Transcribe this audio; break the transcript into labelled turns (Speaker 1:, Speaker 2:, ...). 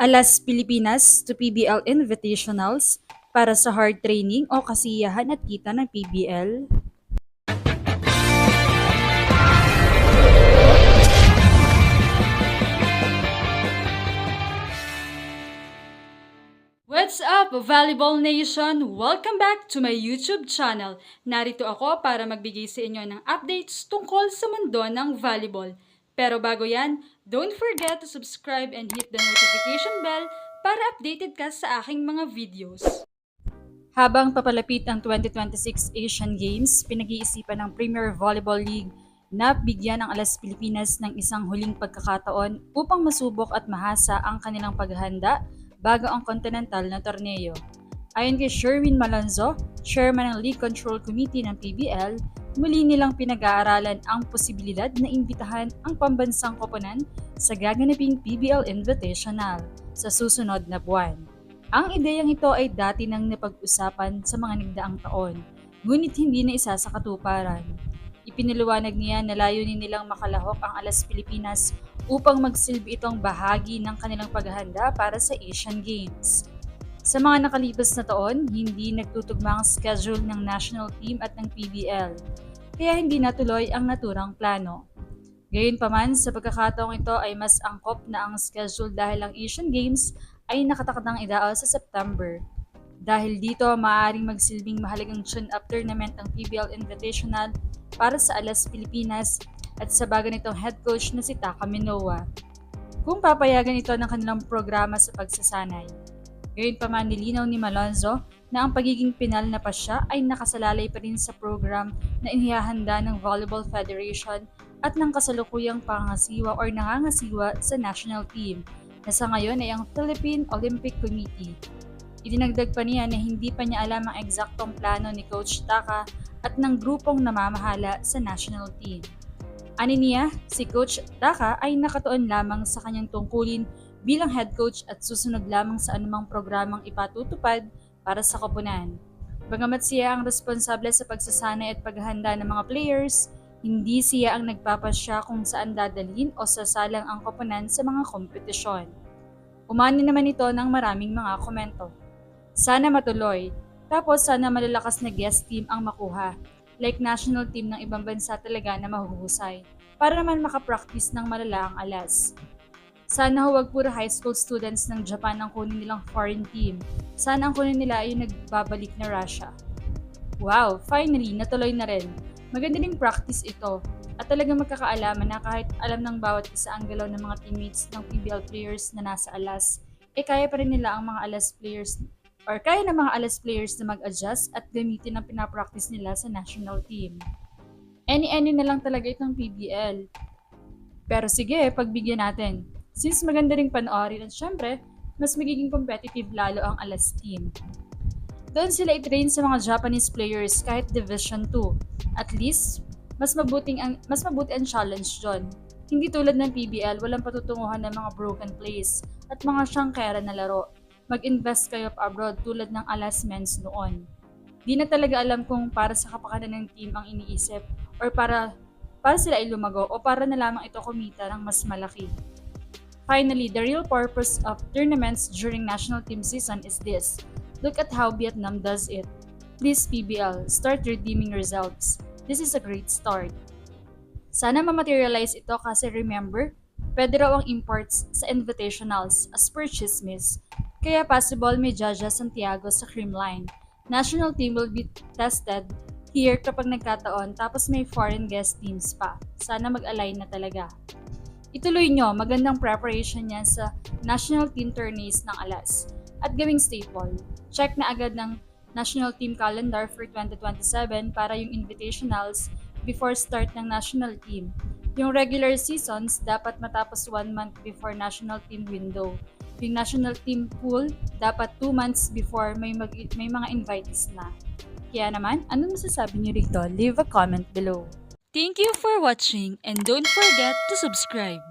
Speaker 1: Alas Pilipinas to PBL Invitationals para sa hard training o kasiyahan at kita ng PBL. What's up, Volleyball Nation? Welcome back to my YouTube channel. Narito ako para magbigay sa inyo ng updates tungkol sa mundo ng volleyball. Pero bago yan, don't forget to subscribe and hit the notification bell para updated ka sa aking mga videos. Habang papalapit ang 2026 Asian Games, pinag-iisipan ng Premier Volleyball League na bigyan ng Alas Pilipinas ng isang huling pagkakataon upang masubok at mahasa ang kanilang paghahanda bago ang continental na torneo. Ayon kay Sherwin Malonzo, chairman ng League Control Committee ng PBL, muli nilang pinag-aaralan ang posibilidad na imbitahan ang pambansang koponan sa gaganaping PBL Invitational sa susunod na buwan. Ang ideyang ito ay dati nang napag-usapan sa mga nagdaang taon, ngunit hindi na isa sa katuparan. Ipinaliwanag niya na layunin nilang makalahok ang Alas Pilipinas upang magsilbi itong bahagi ng kanilang paghahanda para sa Asian Games. Sa mga nakalipas na taon, hindi nagtutugma ang schedule ng national team at ng PBL, kaya hindi natuloy ang naturang plano. Gayunpaman, sa pagkakataong ito ay mas angkop na ang schedule dahil ang Asian Games ay nakatakdang idaos sa September. Dahil dito, maaaring magsilbing mahalagang tune-up tournament ang PBL Invitational para sa Alas Pilipinas at sa bago nitong head coach na si Taka Minowa, kung papayagan ito ng kanilang programa sa pagsasanay. Gayunpaman, nilinaw ni Malonzo na ang pagiging pinal na pasya ay nakasalalay pa rin sa program na inihahanda ng Volleyball Federation at ng kasalukuyang pangasiwa o nangangasiwa sa national team na sa ngayon ay ang Philippine Olympic Committee. Idinagdag pa niya na hindi pa niya alam ang eksaktong plano ni Coach Taka at ng grupong namamahala sa national team. Ani niya, si Coach Taka ay nakatuon lamang sa kanyang tungkulin bilang head coach at susunod lamang sa anumang programang ipatutupad para sa koponan. Bagamat siya ang responsable sa pagsasanay at paghahanda ng mga players, hindi siya ang nagpapasya kung saan dadalhin o sasalang ang koponan sa mga kompetisyon. Umani naman ito ng maraming mga komento. Sana matuloy, tapos sana malalakas na guest team ang makuha, like national team ng ibang bansa talaga na mahuhusay, para naman makapractice ng malala ang alas. Sana huwag puro high school students ng Japan ang kunin nilang foreign team. Sana ang kunin nila ay yung nagbabalik na Russia. Wow, finally, natuloy na rin. Maganda ding practice ito at talagang magkakaalaman na kahit alam ng bawat isa ang galaw ng mga teammates ng PBL players na nasa alas, kaya pa rin nila ang mga alas players or kaya ng mga alas players na mag-adjust at gamitin ang pinapractice nila sa national team. Any na lang talaga itong PBL. Pero sige, pagbigyan natin. Since maganda ring panoorin at syempre, mas magiging competitive lalo ang alas team. Doon sila i-train sa mga Japanese players kahit Division 2. At least, mas mabuti ang challenge doon. Hindi tulad ng PBL, walang patutunguhan ng mga broken plays at mga syangkera na laro. Mag-invest kayo abroad tulad ng alas men's noon. Di na talaga alam kung para sa kapakanan ng team ang iniisip or para sila ay lumago o para na lamang ito kumita ng mas malaki. Finally, the real purpose of tournaments during national team season is this. Look at how Vietnam does it. Please PBL, start redeeming results. This is a great start. Sana ma-materialize ito kasi remember, pwede raw ang imports sa invitationals as per chismis. Kaya possible may Jaja Santiago sa Creamline. National team will be tested here kapag nagkataon tapos may foreign guest teams pa. Sana mag-align na talaga. Ituloy nyo, magandang preparation yan sa national team tourneys ng alas. At gawing staple, check na agad ng national team calendar for 2027 para yung invitationals before start ng national team. Yung regular seasons dapat matapos 1 month before national team window. Yung national team pool dapat 2 months before may mga invitees na. Kaya naman, anong masasabi niyo rito? Leave a comment below. Thank you for watching and don't forget to subscribe.